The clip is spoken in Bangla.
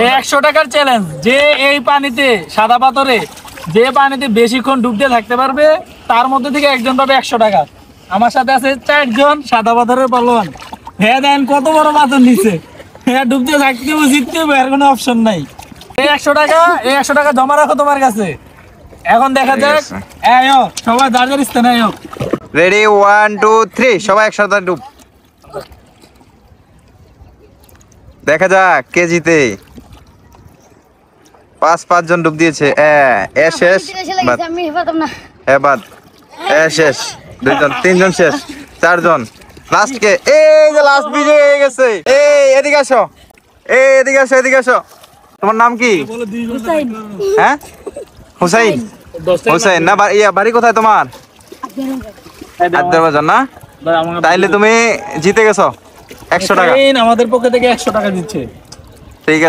100 টাকার চ্যালেঞ্জ, যে এই পানিতে সাদা পাথরে যে পানিতে বেশিক্ষণ ডুবতে থাকতে পারবে তার মধ্যে থেকে একজন পাবে 100 টাকা। আমার সাথে আছে 4 জন সাদা পাথরের পালোয়ান। হ্যাঁ দেন কত বড় পাথর নিচ্ছে, হ্যাঁ ডুবতে থাকতে হবে, জিততে হবে, আর কোনো অপশন নাই। এই 100 টাকা জমা রাখো তোমার কাছে। এখন দেখা যাক, আয়ো সবাই যার যার স্থানে আয়ো। রেডি 1 2 3 সবাই একসাথে ডুব। দেখা যাক কে জিতে। 5 জন ডুব দিয়েছে। শেষ বাদ। বাদ শেষ। 2 জন 3 জন শেষ। 4 জন লাস্ট কে? এই যে লাস্ট বিজয় হয়ে গেছে। এদিকে আসো, এদিকে আসো, এদিকে আসো। তোমার নাম কি? হ্যাঁ হুসাইন। হুসাইন না, বাড়ি কোথায় তোমার? আদ্দারবাজার না? তাইলে তুমি জিতে গেছো 100 টাকা। আমাদের পক্ষ থেকে 100 টাকা দিচ্ছে। ঠিক আছে।